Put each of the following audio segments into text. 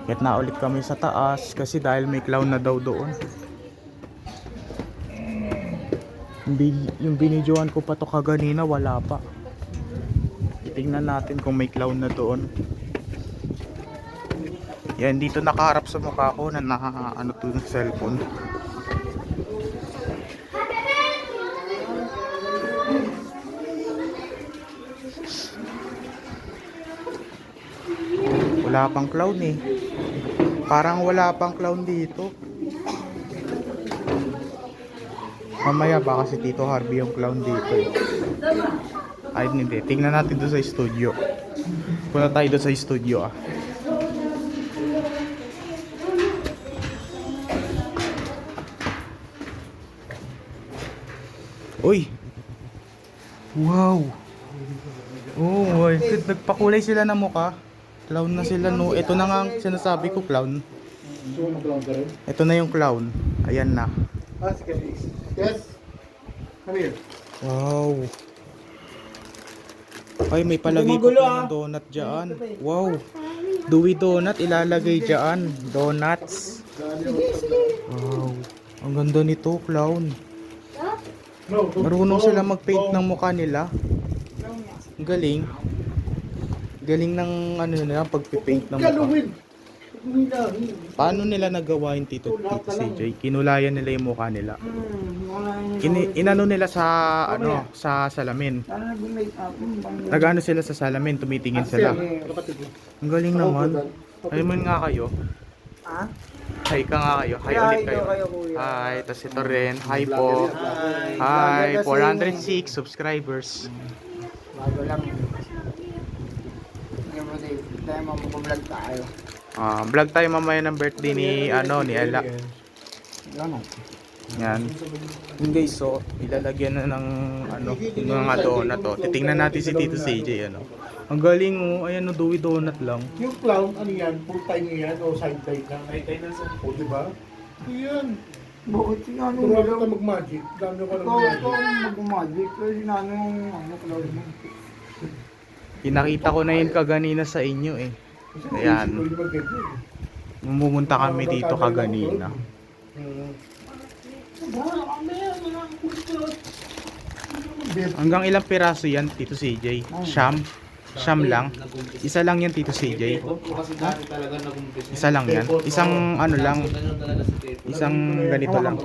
Akyat na ulit kami sa taas kasi dahil may clown na daw doon. Yung binidyoan ko pa to kaganina, wala pa. Tingnan natin kung may clown na doon. Yan, dito nakaharap sa mukha ko na ano to ng cellphone. Wala pang clown eh. Parang wala pang clown dito. Mamaya baka si Tito Harvey yung clown dito eh. Ay hindi, tingnan natin doon sa studio. Punta tayo doon sa studio ah. Uy! Wow! Oh my God, nagpakulay sila ng mukha. Clown na sila no. Ito na nga ang sinasabi ko, clown. Ito na yung clown. Ayan na. Yes. Come here. Wow. Ay, may palagay pa ng donut dyan. Wow. Dewey Donut ilalagay dyan. Donuts. Wow. Ang ganda nito, clown. Marunong sila mag-paint ng mukha nila. Ang galing. Galing ng ano nila, pag-paint ng mukha. Paano nila nagawa yung Tito CJ? Kinulayan nila yung mukha nila. Inano nila sa ano, sa salamin. Nagano sila sa salamin, tumitingin sila. Ang galing naman. Ay man nga kayo. Hi ka nga kayo. Hi ulit kayo. Hi, tas ito rin. Hi po. Hi, 406 subscribers. Bago lang. Hindi mo tayo mag-vlog tayo. Vlog tayo mamaya ng birthday ni ano ni Ella. Yan. Yung guys, so ilalagyan na ng ano, yung mga donut to. Titingnan natin si Tito CJ ano. Ang galing oh, ayan no, Dewey Donut lang. Yung clown, ano yan? Full time yan o side time lang? Side time lang sa po, di ba? Yan. Bakit sinano Turuan ka mag-magic. Dami ko lang ikaw mag-magic? Pero sinano yung cloud mo? Pinakita ko na yun kaganina sa inyo eh. Ayan. Mumunta kami dito kaganina. Hanggang ilang piraso yan, Tito CJ? Siyam lang. Isa lang yan, Tito CJ. Isa lang yan. Isang ano lang. Isang ganito lang.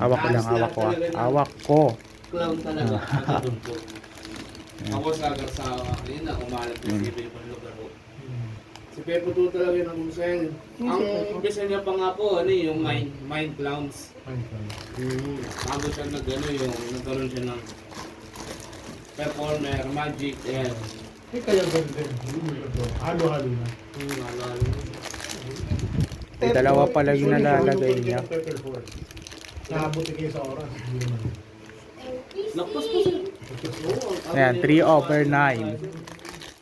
Hawak ko lang, hawak ko. Hawak ko. Clown talaga. Ako sa yun na, umalat na si Pepo yung lugar ko. Si Pepo to talaga yung nag-usayan. Ang umpisa niya pa nga po, ano yung mind clowns. Bago siya nagkaroon siya ng performer, magic, yan. Eh kaya ganun. Halo-halo na. Halo-halo. May dalawa pala yung nalalagay niya. Nakabuti kayo sa oras. Lakpas po siya. Ayan, 3/9.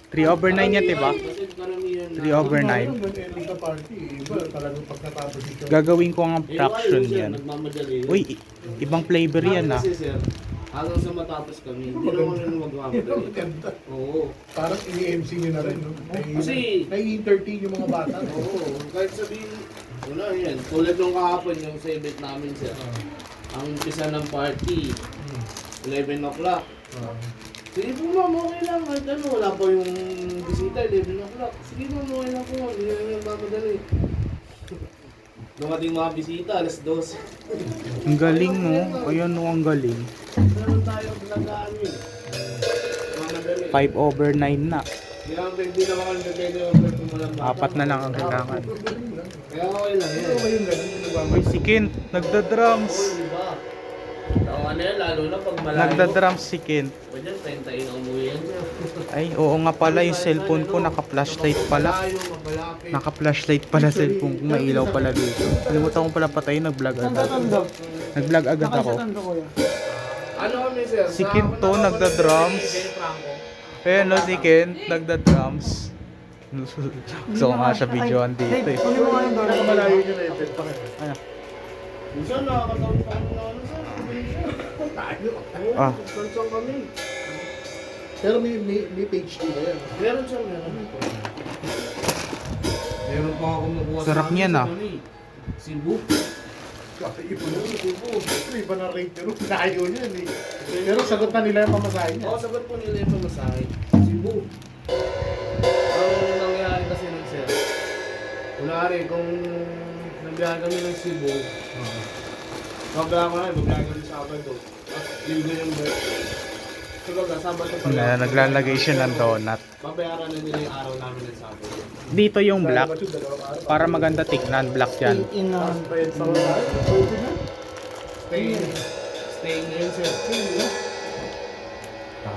3/9 yan, diba? 3/9. Gagawin ko ang fraction yan. Uy, ibang flavor yan ah. Hanggang sa matapos kami, hindi naman nang magmamadali. Oo. Parang ini-MC nyo na rin, no? Kasi, nai-entertain yung mga bata. oo. Kahit sabihin, wala yan. Tulad nung kahapon yung sa event namin sir. Ang umpisa ng party, 11 o'clock. Sige po ma'am, okay lang. Kahit ano, wala pa yung bisita, 11 o'clock. Sige ma'am, okay lang po ma'am. Hindi na yung mamadali. Dumating mga bisita, alas 12. Ang galing no. Ayan no, ang galing. Meron tayo vlogaan yun. Mamadali. 5/9 na. Hindi naman kami nagpwede over kung walang bata. 4 na lang ang kailangan. Kaya okay lang yan. Okay yung ganun. Uy, si Kent, nagda-drums. Diba? Ano yan, lalo na pag malayo. Nagda-drums si Kent. O dyan, 30 na umuwi yan siya. Ay, oo nga pala, yung cellphone ko naka-flashlight pala. Malayo, mabalapit. Naka-flashlight pala cellphone ko, may ilaw pala dito. Kalimutan ko pala patayin, nag-vlog agad. Nag-vlog agad ako. Ano kami sir? Si Kent to, nagda-drums. Kaya no, si Kent, nagda-drums. Gusto ko nga siya videoan dito eh. Kunin mo nga yung donut. Malayo nyo na yung pa kayo. Ano? Minsan nakakataon pa kami na ano sir. Tayo. Ah. Sansang kami. Pero may page 2 na yan. Meron siya, meron. Meron pa ako kumukuha Sarap amin niyan, sa ah. ano eh, Cebu. Kasi iba na ito. Iba na rate pero layo yun eh. Pero sagot na nila yung pamasahe niya. Oo, sagot po nila yung pamasahe. Cebu. Ang nangyari kasi nun sir, kunwari kung nagbiyahe kami ng Cebu, pagbiyahe ko na, magbiyahe kami sa Sabado. Linggo yung birthday. Siguro, Sabado pa lang. Naglalagay siya ng donut. Babayaran na nila yung araw namin ng Sabado. Dito yung black. Para maganda tignan, black yan. Bayad sa wala. Pwede na. Stay ngayon sir.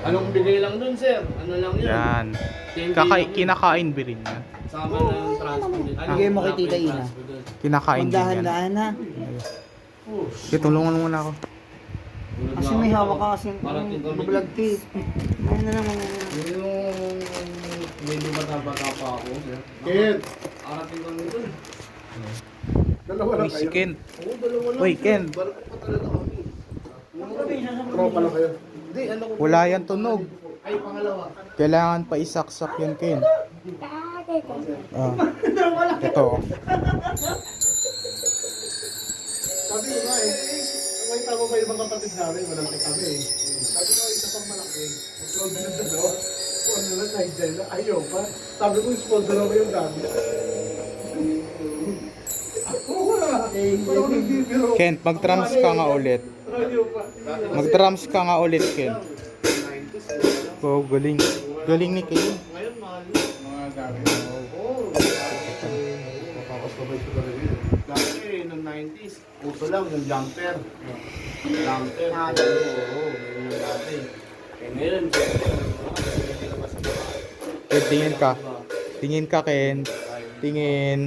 Anong bigay lang dun sir? Ano lang yun? Yan. 10K lang yun. Kinakain ba rin yan? Sama na yung transport din. Bigay mo kay Tita Ina. transport dun. Kinakain din yan. Magdahan-dahan na. Sige, tulungan mo muna ako. Kasi may hawak ka kasi Parating kami. bablog tea. Ayun na naman. Yung medyo bata-bata pa ako sir. Ken, Arating kami dun. dalawa lang Uy, si kayo. Ken. Oo, dalawa lang. Uy, sir. Ken. Barko pa talaga kami. Tropa lang kayo. Hindi, ano ko. Wala yan tunog. Ay, pangalawa. Kailangan pa isaksak yan, Ken. Ah. Ito. Sabi ko nga eh, may tama ba ibang kapatid namin, malaki kami eh. Sabi ko, isa pang malaki. Sponsor ng dalawa. Kung ano lang, Nigel na, ayaw pa. Sabi ko, sponsor na ba yung dami? Ako nga. Parang nagbibiro. Ken, mag-drums ka nga ulit. Ayaw pa. Mag-drums ka nga ulit, Ken. Oh, galing. Galing ni Ken. Ngayon, mahal. Mga dami. Oo. Makakasabay ko talaga yun. Dati, noong 90s, uso lang yung jumper. Jumper. Oo, yun yung dati. Eh ngayon, Ken, tingin ka. Tingin ka, Ken. Tingin.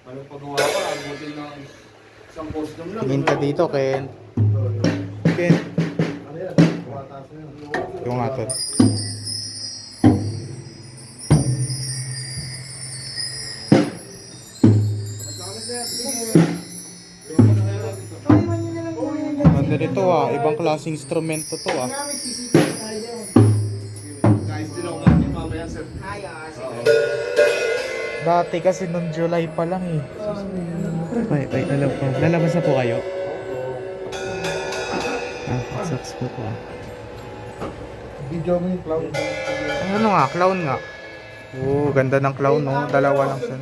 ano pagawa ko, abutin ng isang custom lang. Tingin ka dito, Ken. Ken. Ano yan? Tumatas na yun. Yung nga to. Ganda nito ah. Ibang klaseng instrumento to ah. Guys, din ako kami mamaya sir. Dati kasi nung July pa lang eh. Ay, alam ko. Lalabas na po kayo? Ah, sucks po po. Video mo yung cloud. Ano nga, clown nga. Oo, ganda ng clown no. Dalawa lang siya.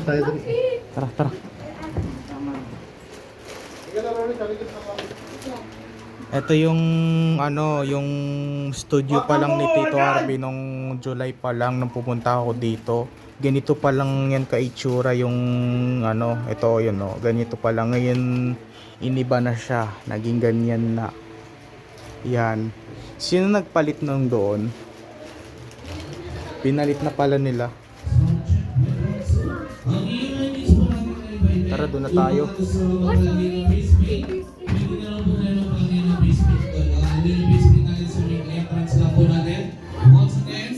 Tayo dali. Tara, tara. Ito yung ano, yung studio pa lang ni Tito Harvey nung July pa lang nung pupunta ako dito. Ganito pa lang yan kaitsura yung ano, ito yun no. Ganito pa lang ngayon iniba na siya. Naging ganyan na. Yan. Sino nagpalit nung doon? Pinalit na pala nila. Tara, doon na tayo. Once again,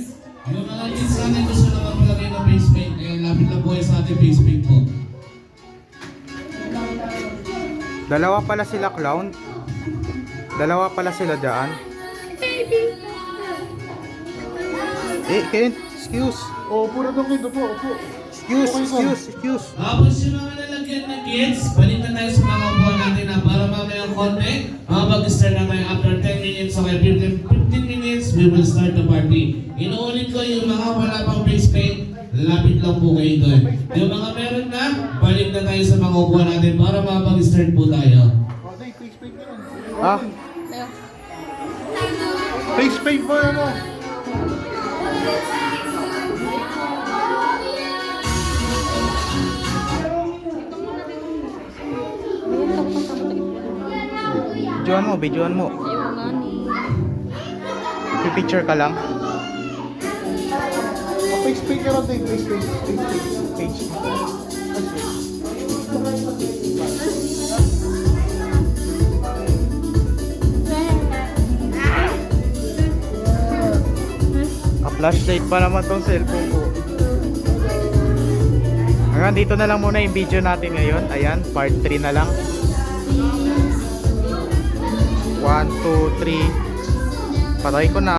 yung mga kids natin gusto na magpalagay ng face paint, kaya lapit lang po kayo sa ating face paint po. Dalawa pala sila clown. Dalawa pala sila dyan. Ken, excuse. Oh, puro doon kayo po. Opo. Excuse. Tapos yung mga nalagyan na kids, balik na tayo sa mga upuan natin na para mamaya konti, mag-start na tayo after 10 minutes, okay, 15 minutes, we will start the party. Inuulit ko yung mga wala pang face paint, lapit lang po kayo doon. Yung mga meron na, balik na tayo sa mga upuan natin para mag-start po tayo. Okay, face paint na. Ah, Face paint po ano? videoan mo. Picture ka lang. Face paint ka rin. Face paint. Page. Flashlight pa naman tong cellphone ko. Hanggang dito na lang muna yung video natin ngayon. Ayan, part 3 na lang. 1, 2, 3. Patay ko na.